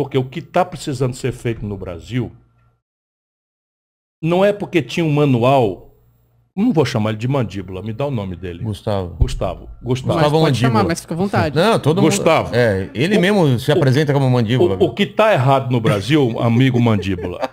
Porque o que está precisando ser feito no Brasil não é porque tinha um manual. Não vou chamar ele de mandíbula, me dá o nome dele. Gustavo. Mas pode Mandíbula. chamar, mas fica à vontade. Não, todo Gustavo. mundo. Ele mesmo se apresenta como mandíbula. O que está errado no Brasil, amigo mandíbula,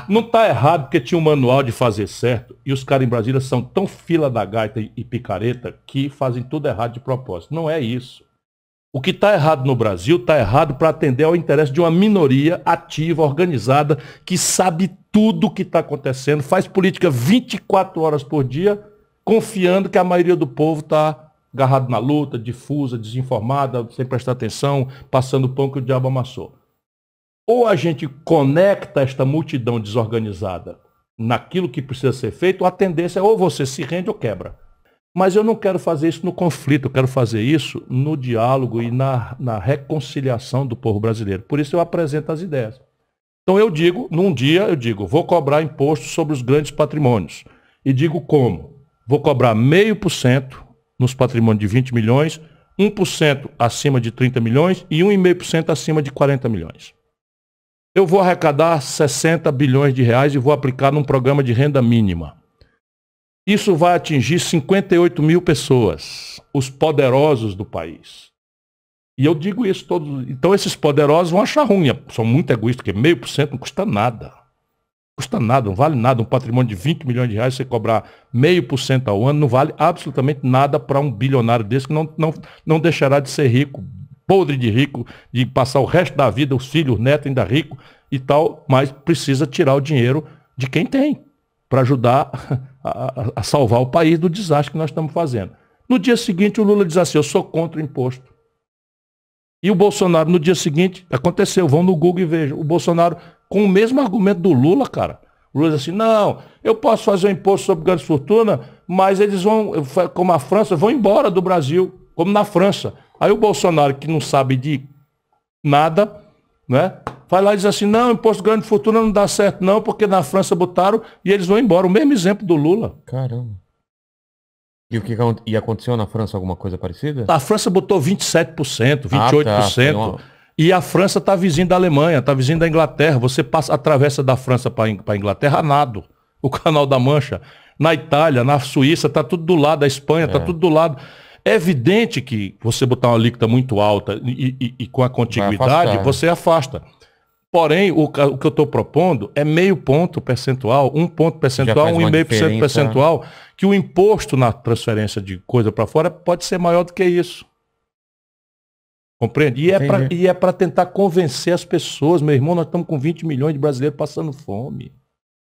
não está errado porque tinha um manual de fazer certo e os caras em Brasília são tão fila da gaita e picareta que fazem tudo errado de propósito. Não é isso. O que está errado no Brasil está errado para atender ao interesse de uma minoria ativa, organizada, que sabe tudo o que está acontecendo, faz política 24 horas por dia, confiando que a maioria do povo está agarrado na luta, difusa, desinformada, sem prestar atenção, passando o pão que o diabo amassou. Ou a gente conecta esta multidão desorganizada naquilo que precisa ser feito, ou a tendência é ou você se rende ou quebra. Mas eu não quero fazer isso no conflito, eu quero fazer isso no diálogo e na reconciliação do povo brasileiro. Por isso eu apresento as ideias. Então eu digo, num dia eu digo, vou cobrar imposto sobre os grandes patrimônios. E digo como? Vou cobrar 0,5% nos patrimônios de 20 milhões, 1% acima de 30 milhões e 1,5% acima de 40 milhões. Eu vou arrecadar 60 bilhões de reais e vou aplicar num programa de renda mínima. Isso vai atingir 58 mil pessoas, os poderosos do país. E eu digo isso todos. Então esses poderosos vão achar ruim, são muito egoístas, porque 0,5% não custa nada. Custa nada, não vale nada. Um patrimônio de 20 milhões de reais, você cobrar 0,5% ao ano, não vale absolutamente nada para um bilionário desse que não deixará de ser rico, podre de rico, de passar o resto da vida, os filhos, os netos ainda rico e tal, mas precisa tirar o dinheiro de quem tem, para ajudar a salvar o país do desastre que nós estamos fazendo. No dia seguinte, o Lula diz assim, eu sou contra o imposto. E o Bolsonaro, no dia seguinte, aconteceu, vão no Google e vejam, o Bolsonaro, com o mesmo argumento do Lula, cara. O Lula diz assim, não, eu posso fazer um imposto sobre grandes fortunas, mas eles vão, como a França, vão embora do Brasil, como na França. Aí o Bolsonaro, que não sabe de nada, né? Vai lá e diz assim, não, imposto de grande fortuna não dá certo não, porque na França botaram e eles vão embora. O mesmo exemplo do Lula. Caramba. E o que aconteceu na França, alguma coisa parecida? A França botou 27%, 28%. E a França está vizinha da Alemanha, está vizinha da Inglaterra. Você atravessa da França para a Inglaterra a nado. O Canal da Mancha. Na Itália, na Suíça, está tudo do lado. Da Espanha, está tudo do lado. É evidente que você botar uma alíquota muito alta e com a contiguidade, você afasta. Porém, o que eu estou propondo é 0,5 ponto percentual, 1 ponto percentual, 1,5% percentual, que o imposto na transferência de coisa para fora pode ser maior do que isso. Compreende? E é para tentar convencer as pessoas. Meu irmão, nós estamos com 20 milhões de brasileiros passando fome.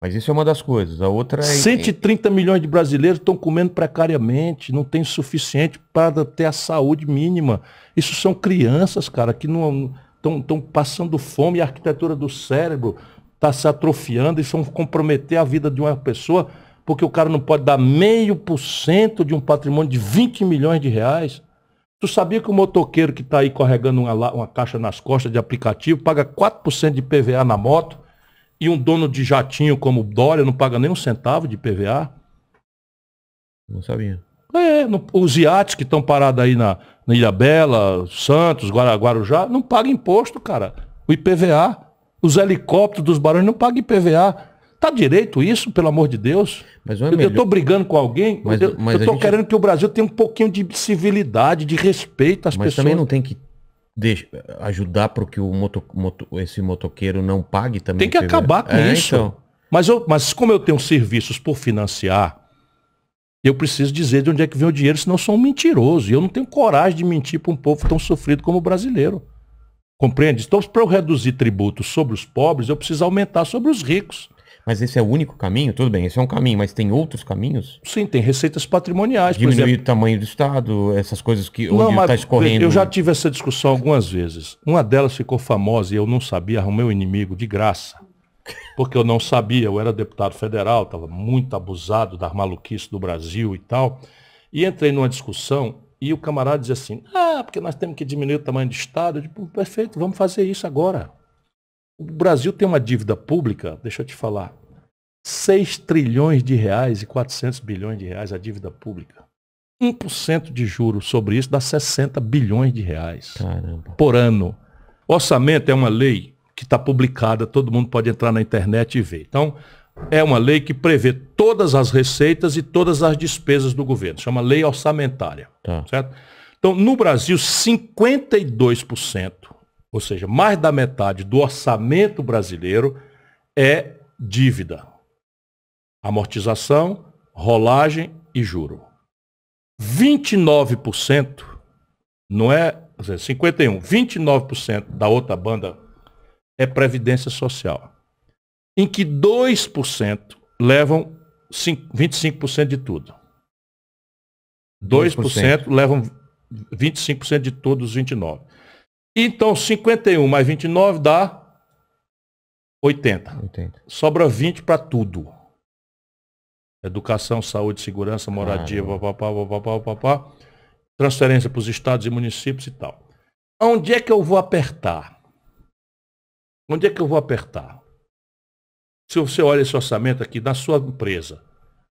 Mas isso é uma das coisas. A outra é... 130 milhões de brasileiros estão comendo precariamente, não tem o suficiente para ter a saúde mínima. Isso são crianças, cara, que não... Estão passando fome e a arquitetura do cérebro está se atrofiando e vão comprometer a vida de uma pessoa porque o cara não pode dar 0,5% de um patrimônio de 20 milhões de reais. Tu sabia que o motoqueiro que está aí carregando uma caixa nas costas de aplicativo paga 4% de PVA na moto e um dono de jatinho como Dória não paga nem um centavo de PVA? Não sabia. Os iates que estão parados aí na Ilhabela, Santos, Guarujá, não pagam imposto, cara. O IPVA. Os helicópteros dos barões não pagam IPVA. Tá direito isso, pelo amor de Deus? Mas eu estou brigando com alguém, eu estou querendo que o Brasil tenha um pouquinho de civilidade, de respeito às pessoas. Mas também não tem que ajudar para que esse motoqueiro não pague também? Tem que acabar com isso. Então. Mas como eu tenho serviços por financiar, eu preciso dizer de onde é que vem o dinheiro, senão eu sou um mentiroso. E eu não tenho coragem de mentir para um povo tão sofrido como o brasileiro. Compreende? Então, para eu reduzir tributos sobre os pobres, eu preciso aumentar sobre os ricos. Mas esse é o único caminho? Tudo bem, esse é um caminho, mas tem outros caminhos? Sim, tem receitas patrimoniais. Diminuir o tamanho do Estado, essas coisas que onde está escorrendo... Eu já tive essa discussão algumas vezes. Uma delas ficou famosa e eu não sabia, arrumei um inimigo de graça. Porque eu não sabia, eu era deputado federal, estava muito abusado das maluquices do Brasil e tal. E entrei numa discussão e o camarada dizia assim, porque nós temos que diminuir o tamanho do Estado. Eu digo, perfeito, vamos fazer isso agora. O Brasil tem uma dívida pública, deixa eu te falar, 6 trilhões de reais e 400 bilhões de reais a dívida pública. 1% de juros sobre isso dá 60 bilhões de reais. Caramba. Por ano. Orçamento é uma lei que está publicada, todo mundo pode entrar na internet e ver. Então, é uma lei que prevê todas as receitas e todas as despesas do governo. Chama lei orçamentária. Tá. Certo? Então, no Brasil, 52%, ou seja, mais da metade do orçamento brasileiro é dívida. Amortização, rolagem e juro. 29%, não é, 51%, 29% da outra banda é previdência social, em que 2% levam 25% de tudo. 2% levam 25% de todos os 29%. Então, 51 mais 29 dá 80. Sobra 20 para tudo. Educação, saúde, segurança, moradia, papapá, transferência para os estados e municípios e tal. Onde é que eu vou apertar? Onde é que eu vou apertar? Se você olha esse orçamento aqui na sua empresa,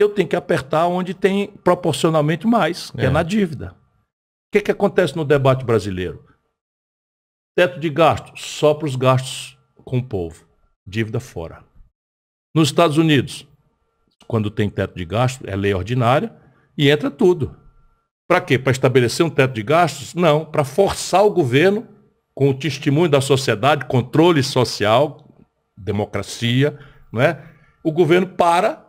eu tenho que apertar onde tem proporcionalmente mais, que é na dívida. O que acontece no debate brasileiro? Teto de gastos, só para os gastos com o povo. Dívida fora. Nos Estados Unidos, quando tem teto de gastos, é lei ordinária e entra tudo. Para quê? Para estabelecer um teto de gastos? Não, para forçar o governo, com o testemunho da sociedade, controle social, democracia, não é? O governo para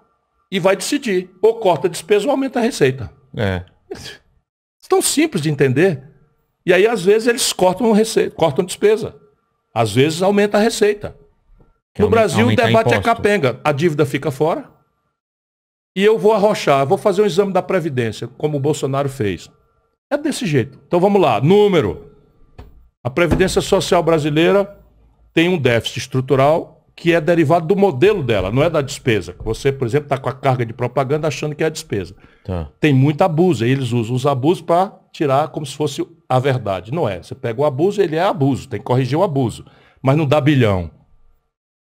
e vai decidir. Ou corta a despesa ou aumenta a receita. É tão simples de entender. E aí, às vezes, eles cortam despesa. Às vezes, aumenta a receita. No Brasil, o debate é capenga. A dívida fica fora. E eu vou arrochar, vou fazer um exame da Previdência, como o Bolsonaro fez. É desse jeito. Então, vamos lá. Número. A Previdência Social brasileira tem um déficit estrutural que é derivado do modelo dela, não é da despesa. Você, por exemplo, está com a carga de propaganda achando que é a despesa. Tá. Tem muito abuso. Aí eles usam os abusos para tirar como se fosse a verdade. Não é. Você pega o abuso, ele é abuso. Tem que corrigir o abuso. Mas não dá bilhão.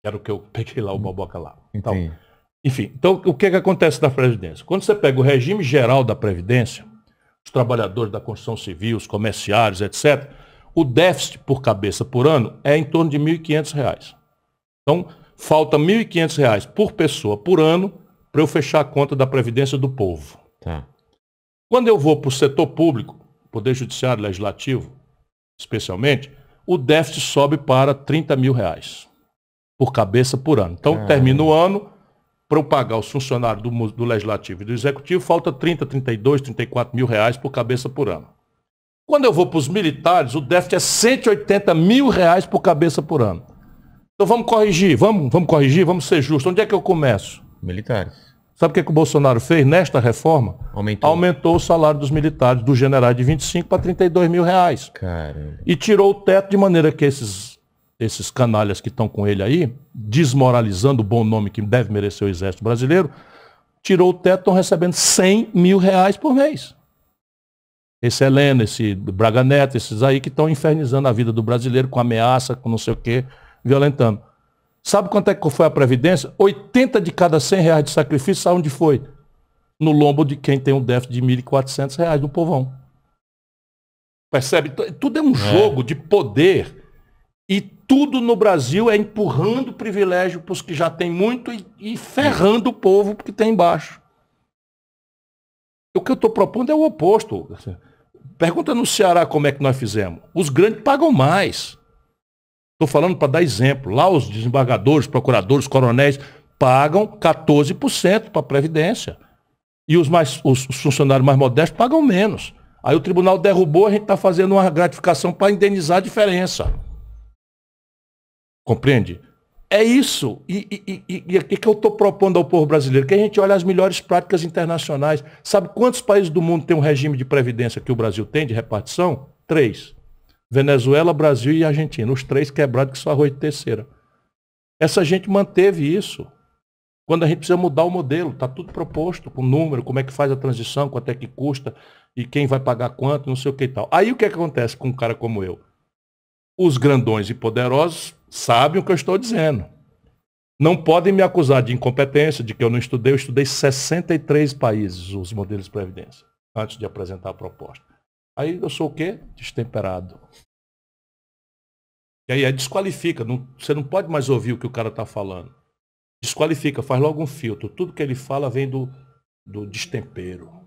Era o que eu peguei lá, o Boboca lá. Então, enfim, então o que acontece na Previdência? Quando você pega o regime geral da Previdência, os trabalhadores da construção civil, os comerciários, etc., o déficit por cabeça por ano é em torno de R$ 1.500. Então, falta R$ 1.500 por pessoa por ano para eu fechar a conta da Previdência do povo. Tá. Quando eu vou para o setor público, Poder Judiciário, Legislativo, especialmente, o déficit sobe para R$ 30 mil por cabeça por ano. Então, termina o ano, para eu pagar os funcionários do Legislativo e do Executivo, falta 30, 32, 34 mil reais por cabeça por ano. Quando eu vou para os militares, o déficit é 180 mil reais por cabeça por ano. Então vamos corrigir, vamos corrigir, vamos ser justos. Onde é que eu começo? Militares. Sabe o que o Bolsonaro fez nesta reforma? Aumentou o salário dos militares, dos generais, de 25 para 32 mil reais. Caramba. E tirou o teto de maneira que esses canalhas que estão com ele aí, desmoralizando o bom nome que deve merecer o Exército Brasileiro, tirou o teto, estão recebendo 100 mil reais por mês. Esse Helena, esse Braga Neto, esses aí que estão infernizando a vida do brasileiro com ameaça, com não sei o quê, violentando. Sabe quanto é que foi a Previdência? 80 de cada 100 reais de sacrifício, sabe onde foi? No lombo de quem tem um déficit de R$ 1.400 do povão. Percebe? Tudo é um jogo de poder. E tudo no Brasil é empurrando privilégio para os que já têm muito e ferrando o povo que tem embaixo. O que eu estou propondo é o oposto. Pergunta no Ceará como é que nós fizemos. Os grandes pagam mais. Estou falando para dar exemplo. Lá os desembargadores, procuradores, coronéis pagam 14% para a Previdência. E os funcionários mais modestos pagam menos. Aí o tribunal derrubou, a gente está fazendo uma gratificação para indenizar a diferença. Compreende? É isso. E o que eu estou propondo ao povo brasileiro? Que a gente olhe as melhores práticas internacionais. Sabe quantos países do mundo têm um regime de previdência que o Brasil tem, de repartição? 3. Venezuela, Brasil e Argentina. Os 3 quebrados que só arroz de terceira. Essa gente manteve isso. Quando a gente precisa mudar o modelo, está tudo proposto, com número, como é que faz a transição, quanto é que custa, e quem vai pagar quanto, não sei o que e tal. Aí o que acontece com um cara como eu? Os grandões e poderosos sabem o que eu estou dizendo. Não podem me acusar de incompetência, de que eu não estudei. Eu estudei 63 países, os modelos de previdência, antes de apresentar a proposta. Aí eu sou o quê? Destemperado. E aí desqualifica. Você não pode mais ouvir o que o cara está falando. Desqualifica, faz logo um filtro. Tudo que ele fala vem do destempero.